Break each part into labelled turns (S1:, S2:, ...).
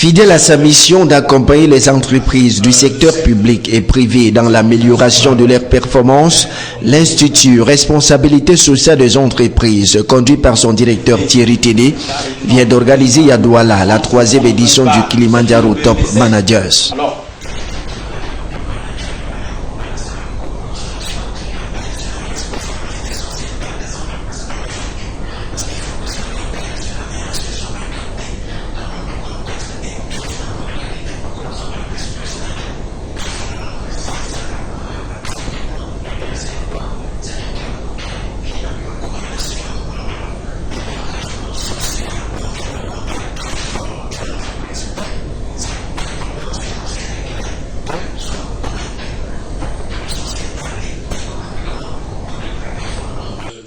S1: Fidèle à sa mission d'accompagner les entreprises du secteur public et privé dans l'amélioration de leurs performances, l'Institut Responsabilité Sociale des Entreprises, conduit par son directeur Thierry Téné, vient d'organiser à Douala la 3e édition du Kilimanjaro Top Managers.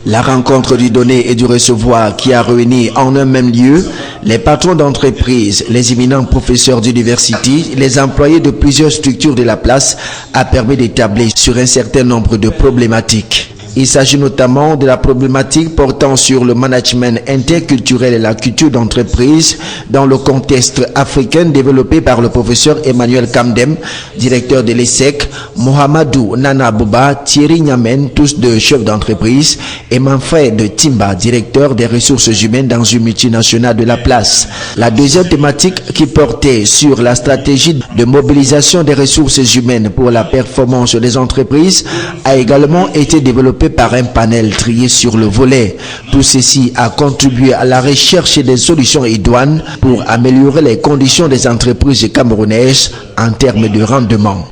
S1: La rencontre du donner et du recevoir qui a réuni en un même lieu les patrons d'entreprise, les éminents professeurs d'université, les employés de plusieurs structures de la place a permis d'établir sur un certain nombre de problématiques. Il s'agit notamment de la problématique portant sur le management interculturel et la culture d'entreprise dans le contexte africain développé par le professeur Emmanuel Kamdem, directeur de l'ESSEC, Mohamedou Nana Bouba, Thierry Nyamen, tous deux chefs d'entreprise, et Manfred Timba, directeur des ressources humaines dans une multinationale de la place. La deuxième thématique qui portait sur la stratégie de mobilisation des ressources humaines pour la performance des entreprises a également été développée par un panel trié sur le volet. Tout ceci a contribué à la recherche des solutions idoines pour améliorer les conditions des entreprises camerounaises en termes de rendement.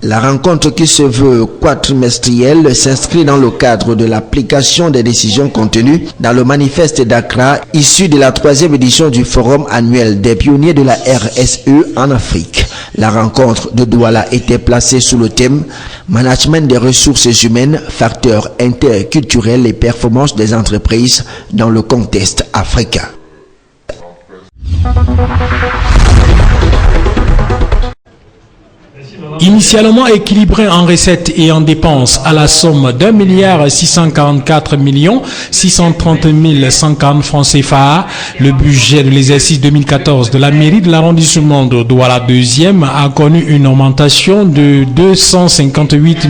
S1: La rencontre qui se veut quadrimestrielle s'inscrit dans le cadre de l'application des décisions contenues dans le manifeste d'Accra, issu de la 3e édition du Forum annuel des pionniers de la RSE en Afrique. La rencontre de Douala était placée sous le thème « Management des ressources humaines, facteurs interculturels et performances des entreprises dans le contexte africain ».
S2: Initialement équilibré en recettes et en dépenses à la somme d'1 644 630 140 francs CFA, le budget de l'exercice 2014 de la mairie de l'arrondissement de Douala 2e a connu une augmentation de 258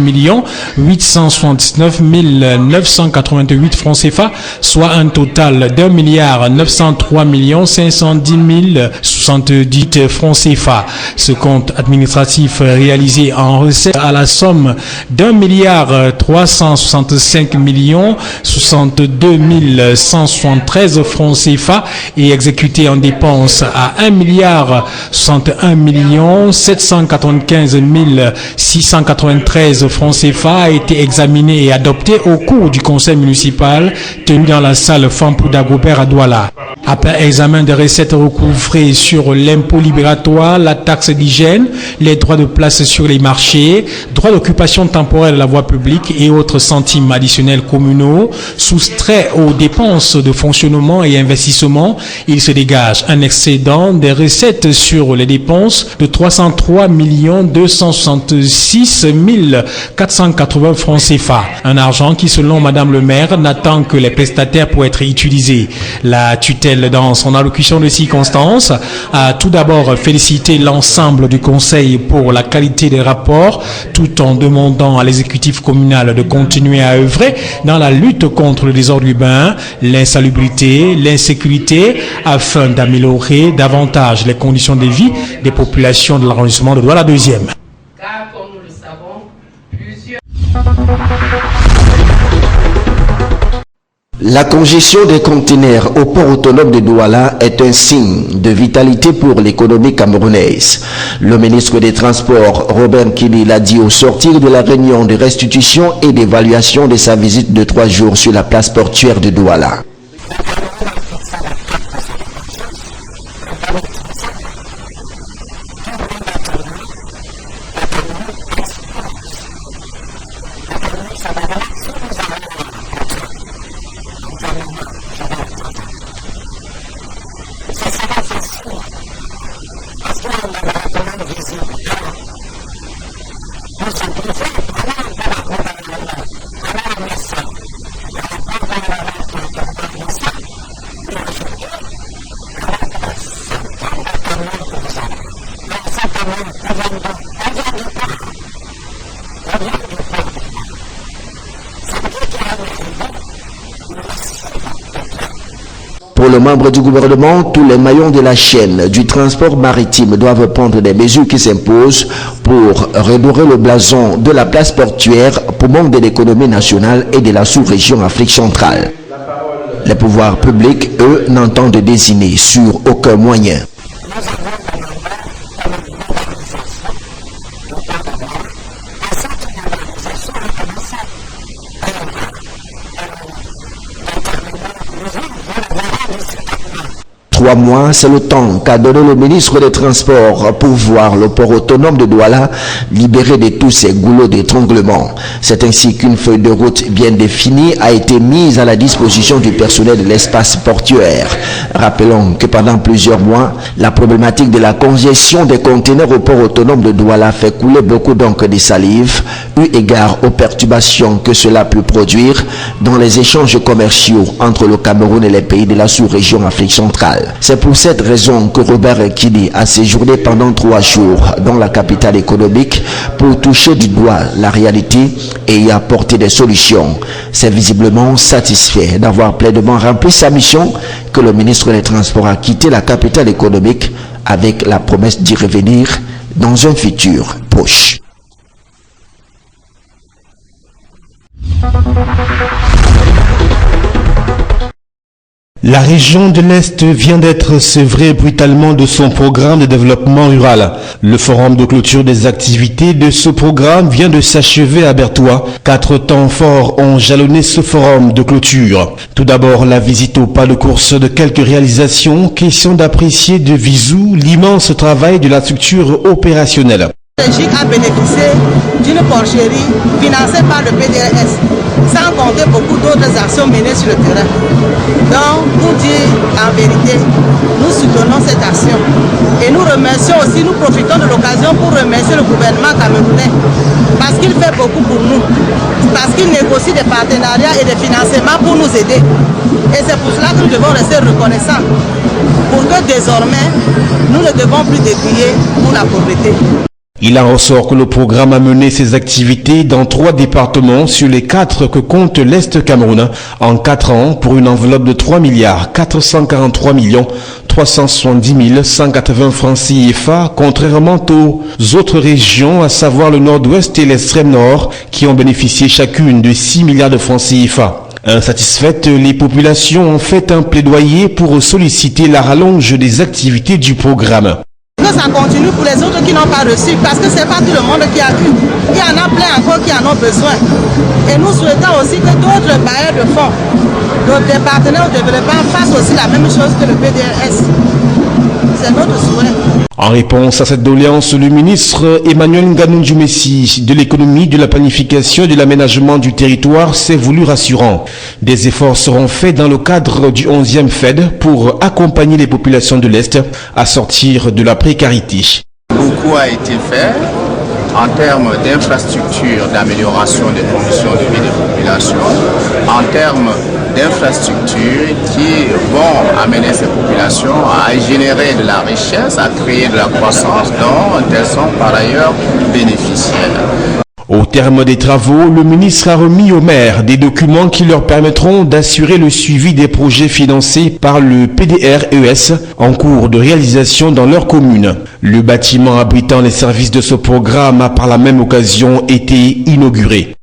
S2: 879 988 francs CFA, soit un total d'1 903 510 070 francs CFA. Ce compte administratif réalisé en recettes à la somme d'1 365 62 173 francs CFA et exécuté en dépenses à 1 61 795 693 francs CFA a été examiné et adopté au cours du conseil municipal tenu dans la salle Fampoux d'Agobert à Douala. Après examen des recettes recouvrées sur l'impôt libératoire, la taxe d'hygiène, les droits de place sur les marchés, droits d'occupation temporaire de la voie publique et autres centimes additionnels communaux, soustraits aux dépenses de fonctionnement et investissement, il se dégage un excédent des recettes sur les dépenses de 303 266 480 francs CFA. Un argent qui, selon Madame le maire, n'attend que les prestataires pour être utilisé. La tutelle, dans son allocution de circonstance, a tout d'abord félicité l'ensemble du conseil pour la qualité des rapports, tout en demandant à l'exécutif communal de continuer à œuvrer dans la lutte contre le désordre urbain, l'insalubrité, l'insécurité, afin d'améliorer davantage les conditions de vie des populations de l'arrondissement de Douala 2e.
S3: Car, comme nous le savons, plusieurs...
S1: La congestion des conteneurs au port autonome de Douala est un signe de vitalité pour l'économie camerounaise. Le ministre des Transports, Robert Kili, l'a dit au sortir de la réunion de restitution et d'évaluation de sa visite de 3 jours sur la place portuaire de Douala. Pour le membre du gouvernement, tous les maillons de la chaîne du transport maritime doivent prendre des mesures qui s'imposent pour redorer le blason de la place portuaire, poumon de l'économie nationale et de la sous-région Afrique centrale. Les pouvoirs publics, eux, n'entendent désigner sur aucun moyen. 3 mois, c'est le temps qu'a donné le ministre des Transports pour voir le port autonome de Douala libéré de tous ces goulots d'étranglement. C'est ainsi qu'une feuille de route bien définie a été mise à la disposition du personnel de l'espace portuaire. Rappelons que pendant plusieurs mois, la problématique de la congestion des conteneurs au port autonome de Douala fait couler beaucoup d'encre de salive, eu égard aux perturbations que cela peut produire dans les échanges commerciaux entre le Cameroun et les pays de la sous-région Afrique centrale. C'est pour cette raison que Robert Kili a séjourné pendant 3 jours dans la capitale économique pour toucher du doigt la réalité et y apporter des solutions. C'est visiblement satisfait d'avoir pleinement rempli sa mission que le ministre des Transports a quitté la capitale économique avec la promesse d'y revenir dans un futur proche.
S3: La région de l'Est vient d'être sevrée brutalement de son programme de développement rural. Le forum de clôture des activités de ce programme vient de s'achever à Bertoua. 4 temps forts ont jalonné ce forum de clôture. Tout d'abord, la visite au pas de course de quelques réalisations, question d'apprécier de visu l'immense travail de la structure opérationnelle.
S4: Le GIC a bénéficié d'une porcherie financée par le PDRS, sans compter beaucoup d'autres actions menées sur le terrain. Donc, pour dire en vérité, nous soutenons cette action. Et nous remercions aussi, nous profitons de l'occasion pour remercier le gouvernement camerounais, parce qu'il fait beaucoup pour nous, parce qu'il négocie des partenariats et des financements pour nous aider. Et c'est pour cela que nous devons rester reconnaissants, pour que désormais, nous ne devons plus décrier pour la pauvreté.
S3: Il en ressort que le programme a mené ses activités dans 3 départements sur les 4 que compte l'Est Cameroun en 4 ans pour une enveloppe de 3 443 370 180 francs CFA, contrairement aux autres régions, à savoir le nord-ouest et l'extrême nord, qui ont bénéficié chacune de 6 milliards de francs CFA. Insatisfaites, les populations ont fait un plaidoyer pour solliciter la rallonge des activités du programme.
S4: Que ça continue pour les autres qui n'ont pas reçu, parce que ce n'est pas tout le monde qui a eu. Il y en a plein encore qui en ont besoin. Et nous souhaitons aussi que d'autres bailleurs de fonds, des partenaires au développement fassent aussi la même chose que le PDRS. C'est notre souhait.
S3: En réponse à cette doléance, le ministre Emmanuel Nganou-Djoumessi de l'économie, de la planification et de l'aménagement du territoire s'est voulu rassurant. Des efforts seront faits dans le cadre du 11e FED pour accompagner les populations de l'Est à sortir de la précarité.
S5: Beaucoup a été fait en termes d'infrastructures, d'amélioration des conditions de vie des populations, en termes d'infrastructures qui vont amener ces populations à générer de la richesse, à créer de la croissance dont elles sont par ailleurs bénéficiaires.
S3: Au terme des travaux, le ministre a remis aux maires des documents qui leur permettront d'assurer le suivi des projets financés par le PDRES en cours de réalisation dans leur commune. Le bâtiment abritant les services de ce programme a par la même occasion été inauguré.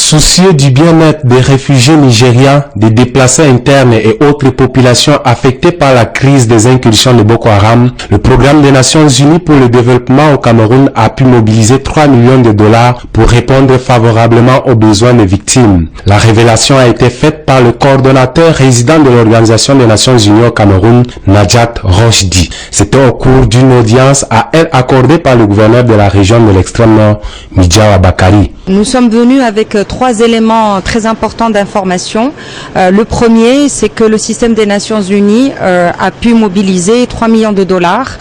S6: Soucieux du bien-être des réfugiés nigérians, des déplacés internes et autres populations affectées par la crise des incursions de Boko Haram, le programme des Nations Unies pour le développement au Cameroun a pu mobiliser 3 millions de dollars pour répondre favorablement aux besoins des victimes. La révélation a été faite par le coordonnateur résident de l'Organisation des Nations Unies au Cameroun, Najat Rochdi. C'était au cours d'une audience à elle accordée par le gouverneur de la région de l'extrême-nord, Midjawa Bakari.
S7: Nous sommes venus avec 3 éléments très importants d'information. Le premier, c'est que le système des Nations Unies a pu mobiliser 3 millions de dollars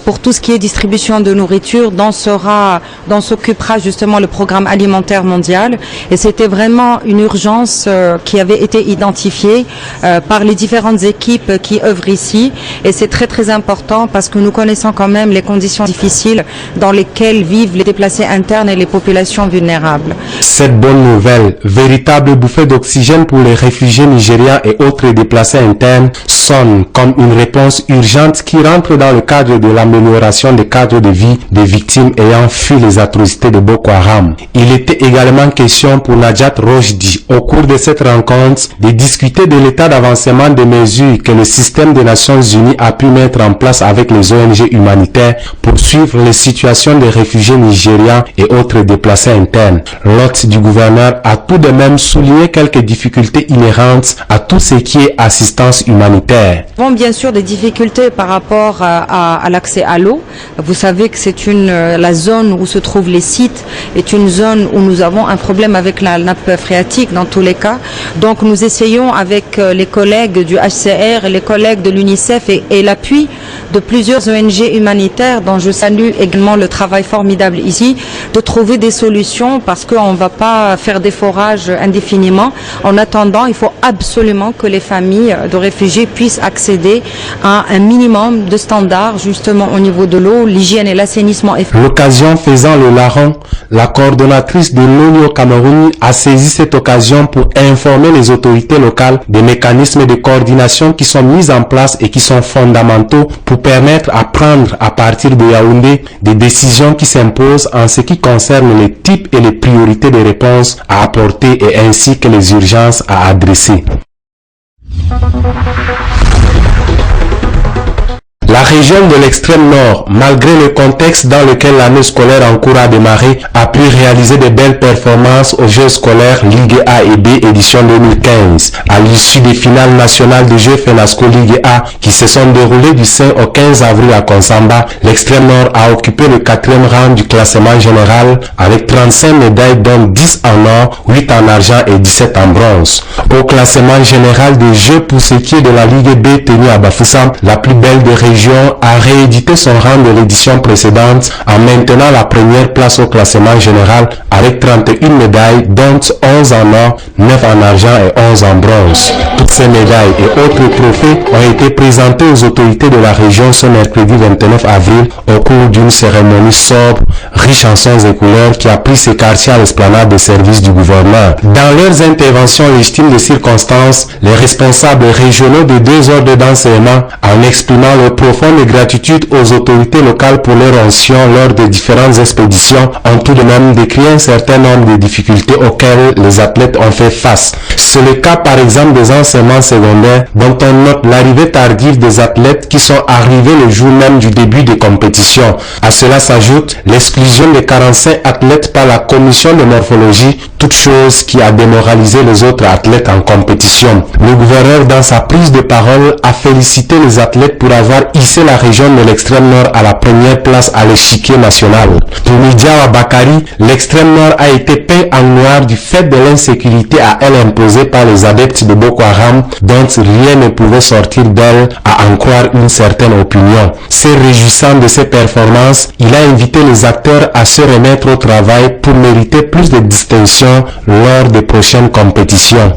S7: pour tout ce qui est distribution de nourriture, dont s'occupera justement le programme alimentaire mondial. Et c'était vraiment une urgence qui avait été identifiée par les différentes équipes qui œuvrent ici. Et c'est très très important parce que nous connaissons quand même les conditions difficiles dans lesquelles vivent les déplacés internes et les populations vulnérables.
S6: Cette bonne nouvelle, véritable bouffée d'oxygène pour les réfugiés nigérians et autres déplacés internes, sonne comme une réponse urgente qui rentre dans le cadre de l'amélioration des cadres de vie des victimes ayant fui les atrocités de Boko Haram. Il était également question pour Najat Rochdi, au cours de cette rencontre, de discuter de l'état d'avancement des mesures que le système des Nations Unies a pu mettre en place avec les ONG humanitaires pour suivre les situations des réfugiés nigérians et autres déplacés internes. L'hôte du gouverneur a tout de même souligné quelques difficultés inhérentes à tout ce qui est assistance humanitaire.
S7: Nous avons bien sûr des difficultés par rapport à l'accès à l'eau. Vous savez que c'est la zone où se trouvent les sites est une zone où nous avons un problème avec la nappe phréatique dans tous les cas. Donc nous essayons avec les collègues du HCR, les collègues de l'UNICEF et l'appui de plusieurs ONG humanitaires dont je salue également le travail formidable ici, de trouver des solutions parce qu'on ne va pas faire des forages indéfiniment. En attendant, il faut absolument que les familles de réfugiés puissent accéder à un minimum de standards justement au niveau de l'eau, l'hygiène et l'assainissement.
S6: L'occasion faisant le larron, la coordonnatrice de l'ONU au Cameroun a saisi cette occasion pour informer les autorités locales des mécanismes de coordination qui sont mis en place et qui sont fondamentaux pour permettre à prendre à partir de Yaoundé des décisions qui s'imposent en ce qui concerne les types et les priorités de réponses à apporter et ainsi que les urgences à adresser. La région de l'extrême nord, malgré le contexte dans lequel l'année scolaire en cours a démarré, a pu réaliser de belles performances aux Jeux scolaires Ligue A et B édition 2015. À l'issue des finales nationales des Jeux FENASCO Ligue A qui se sont déroulées du 5 au 15 avril à Konsamba, l'extrême nord a occupé le 4e rang du classement général avec 35 médailles dont 10 en or, 8 en argent et 17 en bronze. Au classement général des Jeux pour ce qui est de la Ligue B tenue à Bafoussam, la plus belle des régions a réédité son rang de l'édition précédente en maintenant la première place au classement général avec 31 médailles dont 11 en or, 9 en argent et 11 en bronze. Toutes ces médailles et autres trophées ont été présentés aux autorités de la région ce mercredi 29 avril au cours d'une cérémonie sobre, riche en sons et couleurs qui a pris ses quartiers à l'esplanade des services du gouverneur. Dans leurs interventions légitimes de circonstances, les responsables régionaux des 2 ordres d'enseignement, en exprimant leur profonde gratitude aux autorités locales pour leur action lors des différentes expéditions, ont tout de même décrit un certain nombre de difficultés auxquelles les athlètes ont fait face. C'est le cas par exemple des enseignements secondaires dont on note l'arrivée tardive des athlètes qui sont arrivés le jour même du début des compétitions. À cela s'ajoute l'exclusion de 45 athlètes par la commission de morphologie, toute chose qui a démoralisé les autres athlètes en compétition. Le gouverneur, dans sa prise de parole, a félicité les athlètes pour avoir hissé la région de l'extrême nord à la première place à l'échiquier national. Pour Midjawa Bakari, l'extrême nord a été peint en noir du fait de l'insécurité à elle imposée par les adeptes de Boko Haram dont rien ne pouvait sortir d'elle à en croire une certaine opinion. Se réjouissant de ses performances, il a invité les acteurs à se remettre au travail pour mériter plus de distinctions lors des prochaines compétitions.